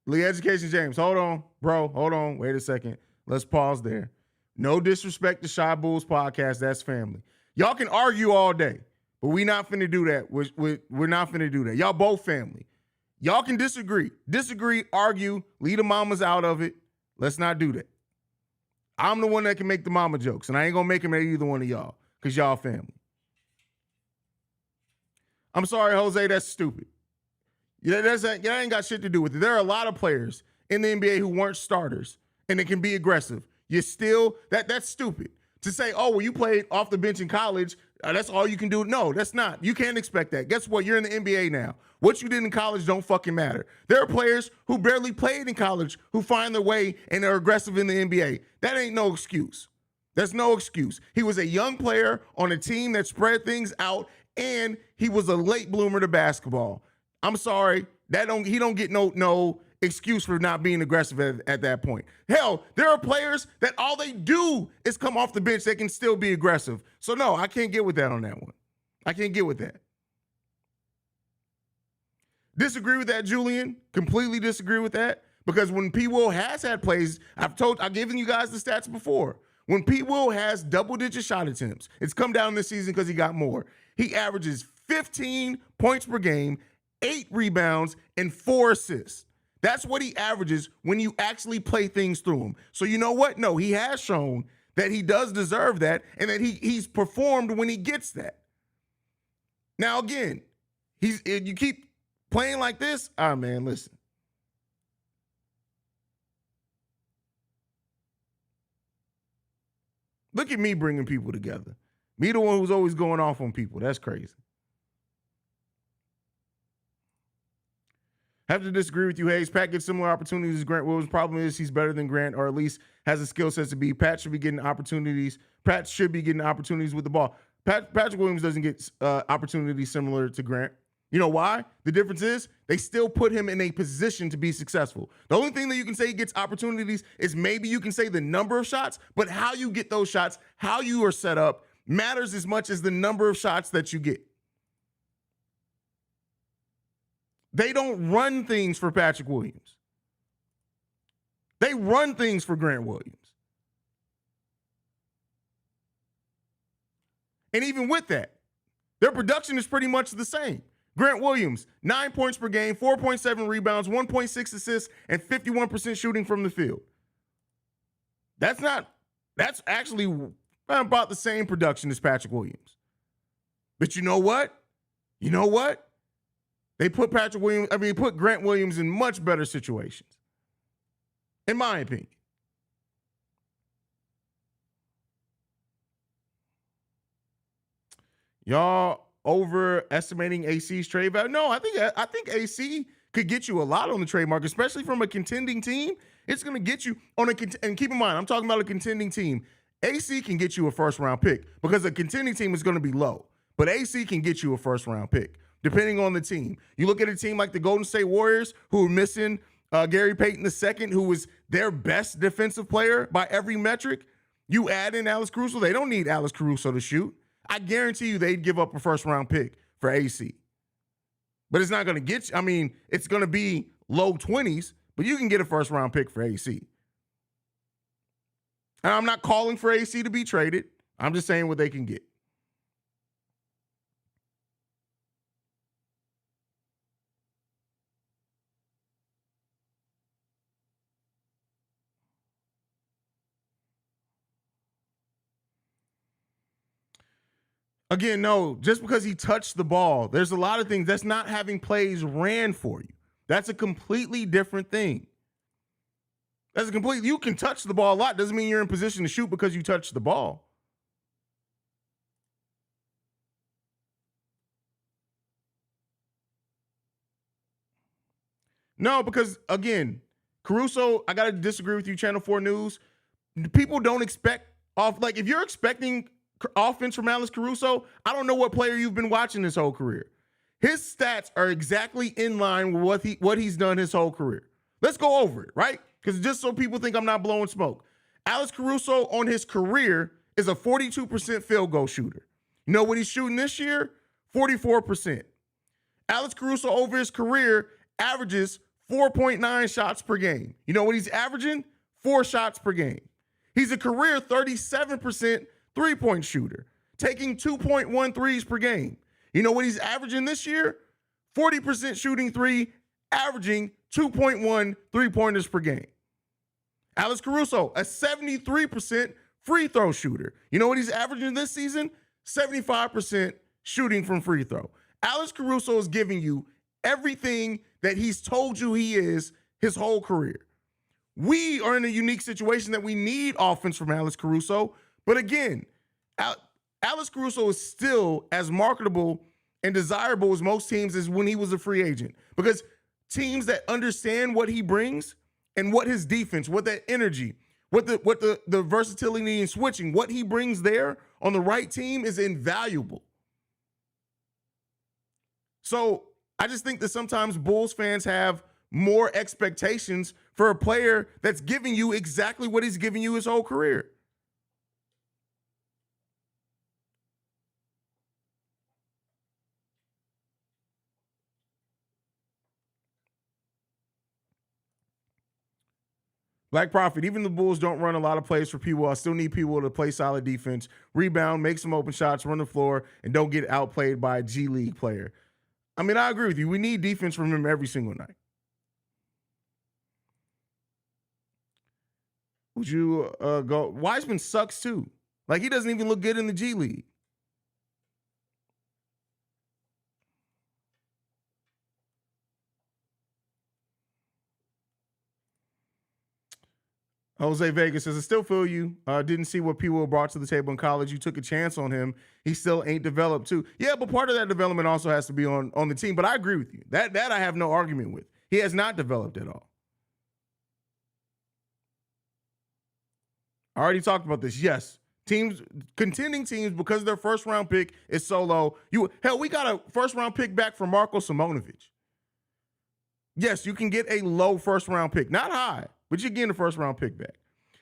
S1: Lee Education James, hold on, bro. Hold on. Wait a second. Let's pause there. No disrespect to Shy Bulls podcast. That's family. Y'all can argue all day, but we not finna do that. We're not finna do that. Y'all both family. Y'all can disagree, argue, leave the mamas out of it. Let's not do that. I'm the one that can make the mama jokes, and I ain't gonna make them at either one of y'all because y'all family. I'm sorry, Jose, that's stupid. That ain't got shit to do with it. There are a lot of players in the NBA who weren't starters, and they can be aggressive. You still, that's stupid. To say, oh, well, you played off the bench in college, that's all you can do. No, that's not. You can't expect that. Guess what? You're in the NBA now. What you did in college don't fucking matter. There are players who barely played in college who find their way and are aggressive in the NBA. That ain't no excuse. That's no excuse. He was a young player on a team that spread things out, and he was a late bloomer to basketball. I'm sorry. He don't get no excuse for not being aggressive at that point. Hell, there are players that all they do is come off the bench. They can still be aggressive. So no, I can't get with that on that one. I can't get with that. Disagree with that, Julian. Completely disagree with that. Because when P. Will has had plays, I've given you guys the stats before. When P. Will has double-digit shot attempts, it's come down this season because he got more. He averages 15 points per game, 8 rebounds, and 4 assists. That's what he averages when you actually play things through him. So you know what? No, he has shown that he does deserve that and that he's performed when he gets that. Now, again, you keep playing like this, man, listen. Look at me bringing people together. Me the one who's always going off on people. That's crazy. Have to disagree with you, Haize. Pat gets similar opportunities as Grant Williams. Problem is he's better than Grant, or at least has the skill sets to be. Pat should be getting opportunities. Pat should be getting opportunities with the ball. Patrick Williams doesn't get opportunities similar to Grant. You know why? The difference is they still put him in a position to be successful. The only thing that you can say he gets opportunities is maybe you can say the number of shots, but how you get those shots, how you are set up, matters as much as the number of shots that you get. They don't run things for Patrick Williams. They run things for Grant Williams. And even with that, their production is pretty much the same. Grant Williams, 9 points per game, 4.7 rebounds, 1.6 assists, and 51% shooting from the field. That's actually about the same production as Patrick Williams. But you know what? They put put Grant Williams in much better situations, in my opinion. Y'all overestimating AC's trade value? No, I think AC could get you a lot on the trade market, especially from a contending team. It's going to get you on and keep in mind, I'm talking about a contending team. AC can get you a first-round pick because a contending team is going to be low, but AC can get you a first-round pick depending on the team. You look at a team like the Golden State Warriors, who are missing Gary Payton II, who was their best defensive player by every metric. You add in Alex Caruso. They don't need Alex Caruso to shoot. I guarantee you they'd give up a first-round pick for AC. But it's not going to get you. I mean, it's going to be low 20s, but you can get a first-round pick for AC. And I'm not calling for AC to be traded. I'm just saying what they can get. Again, no, just because he touched the ball, there's a lot of things. That's not having plays ran for you. That's a completely different thing. You can touch the ball a lot. Doesn't mean you're in position to shoot because you touched the ball. No, because again, Caruso, I got to disagree with you, Channel 4 News. People don't expect if you're expecting offense from Alex Caruso, I don't know what player you've been watching his whole career. His stats are exactly in line with what he's done his whole career. Let's go over it, right? Because just so people think I'm not blowing smoke. Alex Caruso on his career is a 42% field goal shooter. You know what he's shooting this year? 44%. Alex Caruso over his career averages 4.9 shots per game. You know what he's averaging? 4 shots per game. He's a career 37% three-point shooter, taking 2.1 threes per game. You know what he's averaging this year? 40% shooting three, averaging 2.1 three-pointers per game. Alex Caruso, a 73% free throw shooter. You know what he's averaging this season? 75% shooting from free throw. Alex Caruso is giving you everything that he's told you he is his whole career. We are in a unique situation that we need offense from Alex Caruso. But again, Alex Caruso is still as marketable and desirable as most teams as when he was a free agent. Because teams that understand what he brings and what his defense, what that energy, what the versatility and switching, what he brings there on the right team is invaluable. So I just think that sometimes Bulls fans have more expectations for a player that's giving you exactly what he's giving you his whole career. Black Prophet, even the Bulls don't run a lot of plays for people. I still need people to play solid defense, rebound, make some open shots, run the floor, and don't get outplayed by a G League player. I mean, I agree with you. We need defense from him every single night. Would you go? Wiseman sucks too. Like, he doesn't even look good in the G League. Jose Vegas says, I still feel you. Didn't see what people brought to the table in college. You took a chance on him. He still ain't developed too. Yeah, but part of that development also has to be on the team. But I agree with you. That I have no argument with. He has not developed at all. I already talked about this. Yes, contending teams, because their first round pick is so low. We got a first round pick back from Marko Simonovic. Yes, you can get a low first round pick, not high, but you're getting a first round pick back.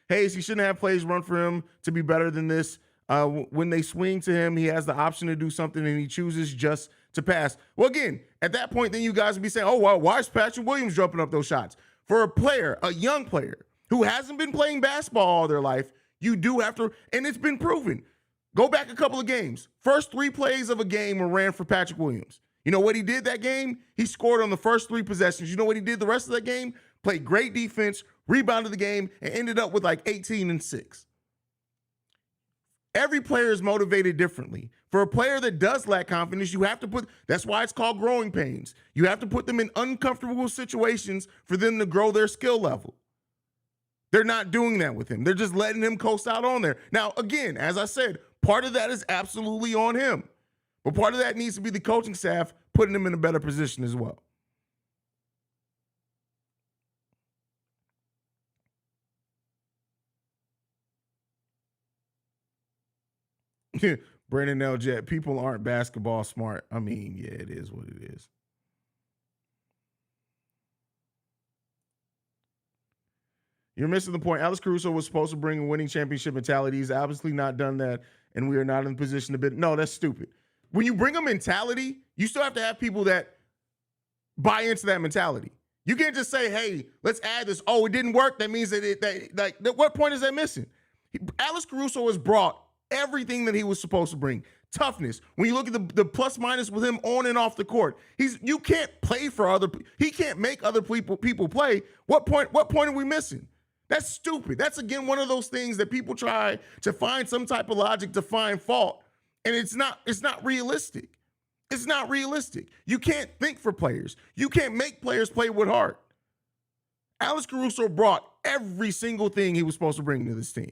S1: Haize, he shouldn't have plays run for him to be better than this. When they swing to him, he has the option to do something, and he chooses just to pass. Well, again, at that point, then you guys would be saying, oh, well, why is Patrick Williams jumping up those shots? For a player, a young player, who hasn't been playing basketball all their life, you do have to, and it's been proven. Go back a couple of games. First 3 plays of a game were ran for Patrick Williams. You know what he did that game? He scored on the first 3 possessions. You know what he did the rest of that game? Played great defense, rebounded the game, and ended up with like 18 and 6. Every player is motivated differently. For a player that does lack confidence, you have to that's why it's called growing pains. You have to put them in uncomfortable situations for them to grow their skill level. They're not doing that with him. They're just letting him coast out on there. Now, again, as I said, part of that is absolutely on him. But part of that needs to be the coaching staff putting him in a better position as well. Brandon L. Jet, people aren't basketball smart. I mean, yeah, it is what it is. You're missing the point. Alex Caruso was supposed to bring a winning championship mentality. He's obviously not done that, and we are not in a position to bid. No, that's stupid. When you bring a mentality, you still have to have people that buy into that mentality. You can't just say, hey, let's add this. Oh, it didn't work. That means what point is that missing? Alex Caruso has brought everything that he was supposed to bring. Toughness. When you look at the plus minus with him on and off the court, you can't play for other people. He can't make other people play. What point are we missing? That's stupid. That's, again, one of those things that people try to find some type of logic to find fault, and it's not realistic. It's not realistic. You can't think for players. You can't make players play with heart. Alex Caruso brought every single thing he was supposed to bring to this team.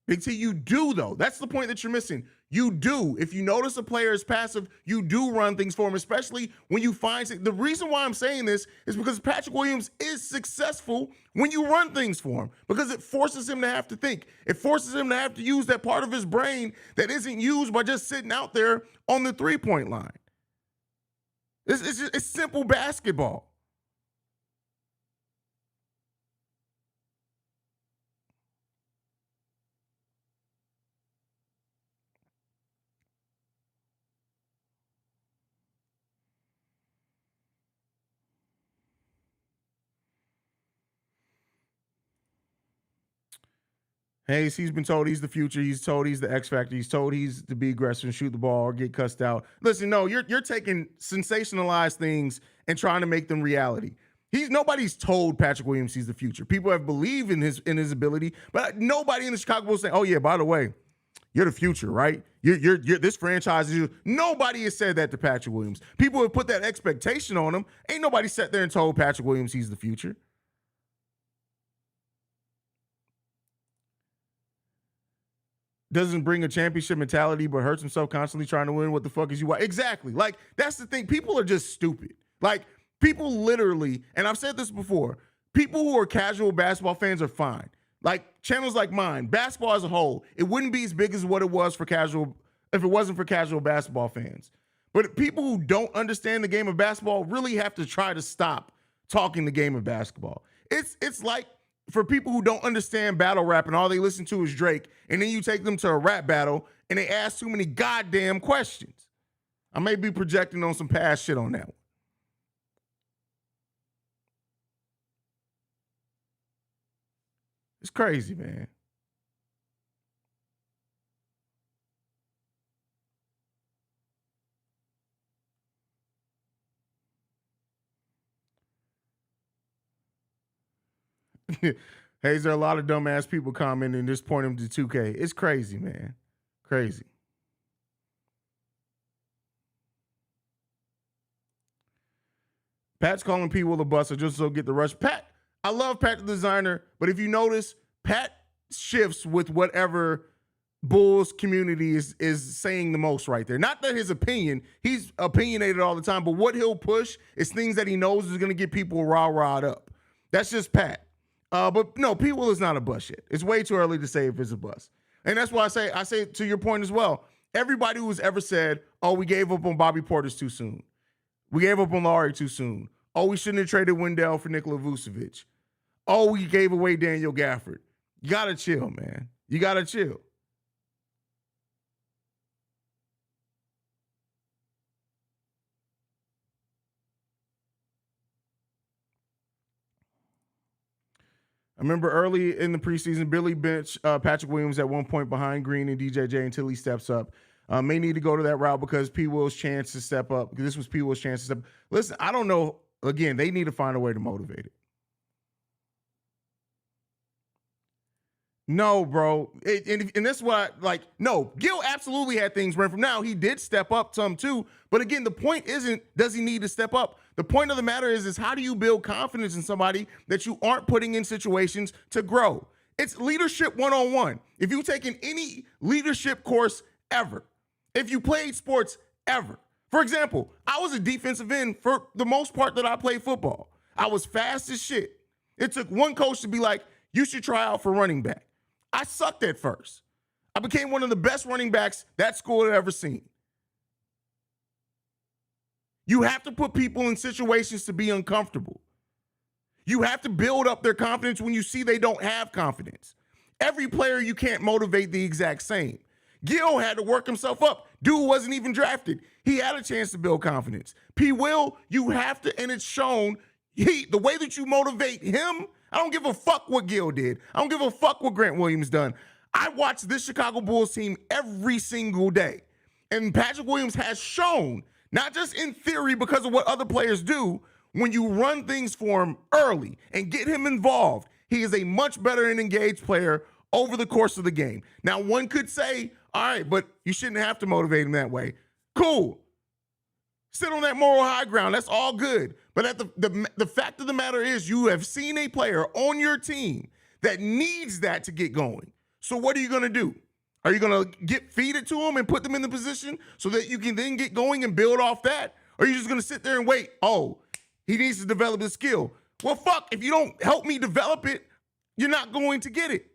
S1: Big T, you do, though. That's the point that you're missing. You do. If you notice a player is passive, you do run things for him, especially when you find the reason why I'm saying this is because Patrick Williams is successful when you run things for him, because it forces him to have to think. It forces him to have to use that part of his brain that isn't used by just sitting out there on the three-point line. It's simple basketball. Haize, he's been told he's the future. He's told he's the X factor. He's told he's to be aggressive and shoot the ball or get cussed out. Listen, no, you're taking sensationalized things and trying to make them reality. Nobody's told Patrick Williams he's the future. People have believed in his ability, but nobody in the Chicago Bulls saying, "Oh yeah, by the way, you're the future, right? You're this franchise is you." Nobody has said that to Patrick Williams. People have put that expectation on him. Ain't nobody sat there and told Patrick Williams he's the future. Doesn't bring a championship mentality, but hurts himself constantly trying to win. What the fuck is you want? Exactly. Like, that's the thing. People are just stupid. Like, people literally, and I've said this before, people who are casual basketball fans are fine. Like, channels like mine, basketball as a whole, it wouldn't be as big as what it was for casual, if it wasn't for casual basketball fans. But people who don't understand the game of basketball really have to try to stop talking the game of basketball. It's like, for people who don't understand battle rap and all they listen to is Drake, and then you take them to a rap battle and they ask too many goddamn questions. I may be projecting on some past shit on that one. It's crazy, man. Hey, is there a lot of dumbass people commenting and just point them to 2K? It's crazy, man. Crazy. Pat's calling people a buster just so get the rush. Pat, I love Pat the designer, but if you notice, Pat shifts with whatever Bulls community is saying the most right there. Not that his opinion, he's opinionated all the time, but what he'll push is things that he knows is going to get people rah-rahed up. That's just Pat. But no, P. Will is not a bust yet. It's way too early to say if it's a bust. And that's why I say to your point as well, everybody who's ever said, oh, we gave up on Bobby Portis too soon. We gave up on Laurie too soon. Oh, we shouldn't have traded Wendell for Nikola Vucevic. Oh, we gave away Daniel Gafford. You got to chill, man. You got to chill. I remember early in the preseason, Billy benched Patrick Williams at one point behind Green and DJJ until he steps up. May need to go to that route because P. Will's chance to step up. Because this was P. Will's chance to step up. Listen, I don't know. Again, they need to find a way to motivate it. No, bro. And that's why, no, Gil absolutely had things run from now. He did step up some too. But again, the point isn't, does he need to step up? The point of the matter is how do you build confidence in somebody that you aren't putting in situations to grow? It's leadership 101. If you've taken any leadership course ever, if you played sports ever, for example, I was a defensive end for the most part that I played football. I was fast as shit. It took one coach to be like, you should try out for running back. I sucked at first. I became one of the best running backs that school had ever seen. You have to put people in situations to be uncomfortable. You have to build up their confidence when you see they don't have confidence. Every player you can't motivate the exact same. Gil had to work himself up. Dude wasn't even drafted. He had a chance to build confidence. P. Will, you have to, and it's shown, the way that you motivate him, I don't give a fuck what Gil did. I don't give a fuck what Grant Williams done. I watch this Chicago Bulls team every single day. And Patrick Williams has shown, not just in theory because of what other players do, when you run things for him early and get him involved, he is a much better and engaged player over the course of the game. Now, one could say, all right, but you shouldn't have to motivate him that way. Cool. Sit on that moral high ground. That's all good. But the fact of the matter is you have seen a player on your team that needs that to get going. So what are you going to do? Are you going to feed it to him and put them in the position so that you can then get going and build off that? Or are you just going to sit there and wait? Oh, he needs to develop his skill. Well, fuck, if you don't help me develop it, you're not going to get it.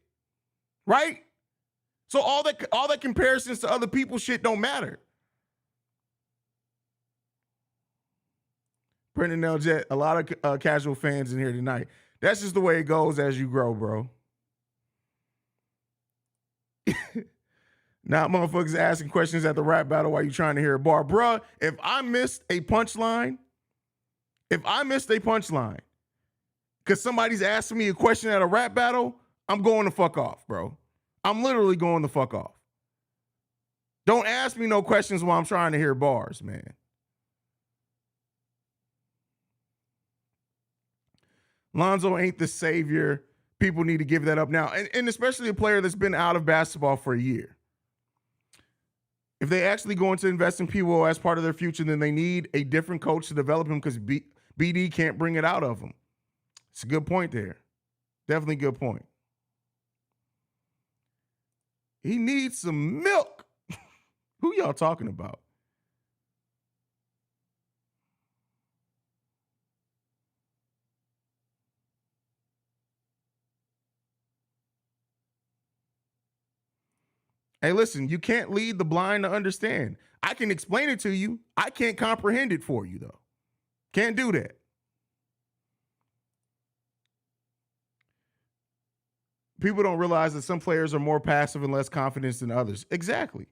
S1: Right? So all that comparisons to other people shit don't matter. Brendan Eljet, a lot of casual fans in here tonight. That's just the way it goes as you grow, bro. Now motherfuckers asking questions at the rap battle while you trying to hear a bar. Bruh, if I missed a punchline, because somebody's asking me a question at a rap battle, I'm going the fuck off, bro. I'm literally going the fuck off. Don't ask me no questions while I'm trying to hear bars, man. Lonzo ain't the savior. People need to give that up now. And especially a player that's been out of basketball for a year. If they actually going to invest in P-Will as part of their future, then they need a different coach to develop him because BD can't bring it out of him. It's a good point there. Definitely a good point. He needs some milk. Who y'all talking about? Hey, listen, you can't lead the blind to understand. I can explain it to you. I can't comprehend it for you, though. Can't do that. People don't realize that some players are more passive and less confident than others. Exactly.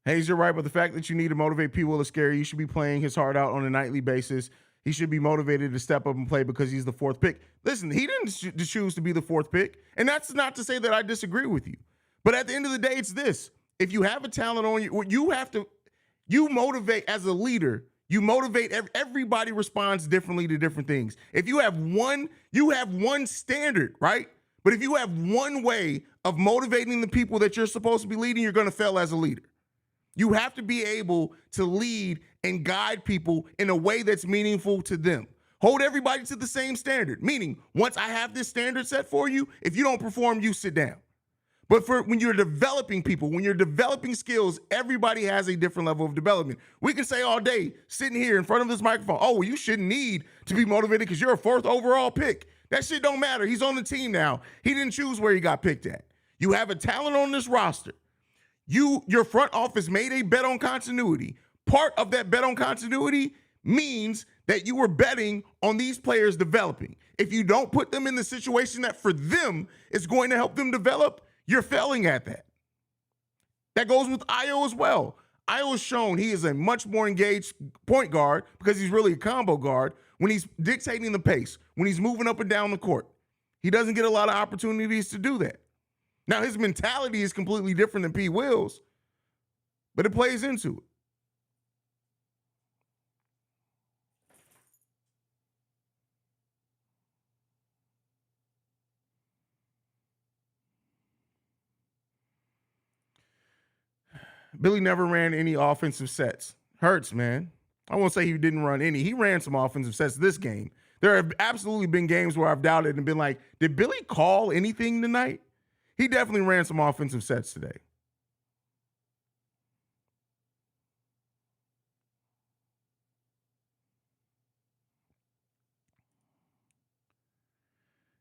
S1: Haize, you're right, but the fact that you need to motivate people is scary. You should be playing his heart out on a nightly basis. He should be motivated to step up and play because he's the fourth pick. Listen, he didn't choose to be the fourth pick, and that's not to say that I disagree with you. But at the end of the day, it's this. If you have a talent on you, you motivate as a leader. You motivate, everybody responds differently to different things. If you have one standard, right? But if you have one way of motivating the people that you're supposed to be leading, you're going to fail as a leader. You have to be able to lead and guide people in a way that's meaningful to them. Hold everybody to the same standard, meaning once I have this standard set for you, if you don't perform, you sit down. But when you're developing people, when you're developing skills, everybody has a different level of development. We can say all day, sitting here in front of this microphone, oh, well, you shouldn't need to be motivated because you're a fourth overall pick. That shit don't matter. He's on the team now. He didn't choose where he got picked at. You have a talent on this roster. Your front office made a bet on continuity. Part of that bet on continuity means that you were betting on these players developing. If you don't put them in the situation that for them is going to help them develop, you're failing at that. That goes with Ayo as well. Ayo has shown he is a much more engaged point guard because he's really a combo guard when he's dictating the pace, when he's moving up and down the court. He doesn't get a lot of opportunities to do that. Now, his mentality is completely different than P. Will's, but it plays into it. Billy never ran any offensive sets. Hurts, man. I won't say he didn't run any. He ran some offensive sets this game. There have absolutely been games where I've doubted and been like, did Billy call anything tonight? He definitely ran some offensive sets today.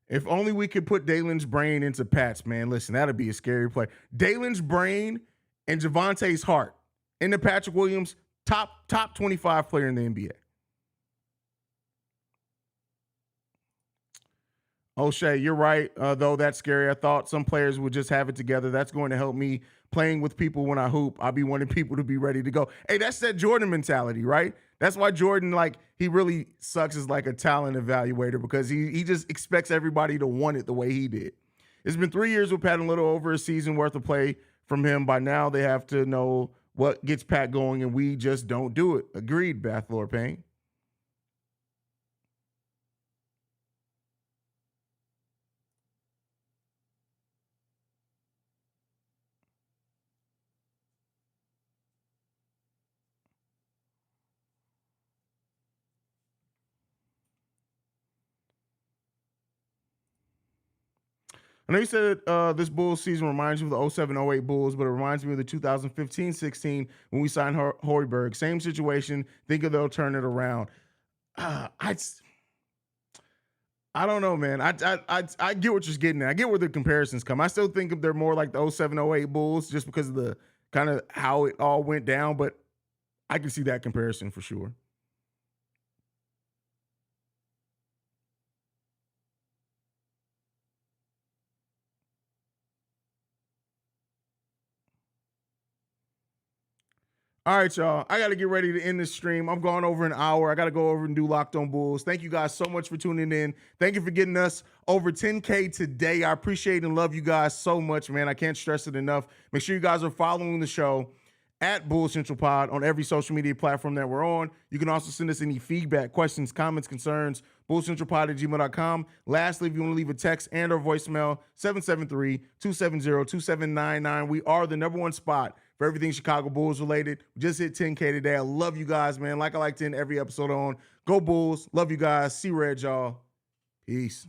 S1: If only we could put Dalen's brain into Pat's, man. Listen, that'd be a scary play. Dalen's brain and Javonte's heart into Patrick Williams, top 25 player in the NBA. O'Shea, you're right, though that's scary. I thought some players would just have it together. That's going to help me playing with people when I hoop. I'll be wanting people to be ready to go. Hey, that's that Jordan mentality, right? That's why Jordan, like, he really sucks as like a talent evaluator because he just expects everybody to want it the way he did. It's been 3 years with Pat and a little over a season worth of play from him. By now, they have to know what gets Pat going, and we just don't do it. Agreed, Bath Lord Payne. I know you said this Bulls season reminds you of the 07-08 Bulls, but it reminds me of the 2015-16 when we signed Hoiberg. Same situation. Think they'll turn it around. I don't know, man. I get what you're getting at. I get where the comparisons come. I still think they're more like the 07-08 Bulls just because of the kind of how it all went down, but I can see that comparison for sure. All right, y'all. I got to get ready to end this stream. I'm going over an hour. I got to go over and do Locked On Bulls. Thank you guys so much for tuning in. Thank you for getting us over 10K today. I appreciate and love you guys so much, man. I can't stress it enough. Make sure you guys are following the show at Bull Central Pod on every social media platform that we're on. You can also send us any feedback, questions, comments, concerns, bullcentralpod@gmail.com. Lastly, if you want to leave a text and or voicemail, 773-270-2799. We are the #1 spot for everything Chicago Bulls related. We just hit 10K today. I love you guys, man. Like I like to end every episode on. Go Bulls. Love you guys. See red, y'all. Peace.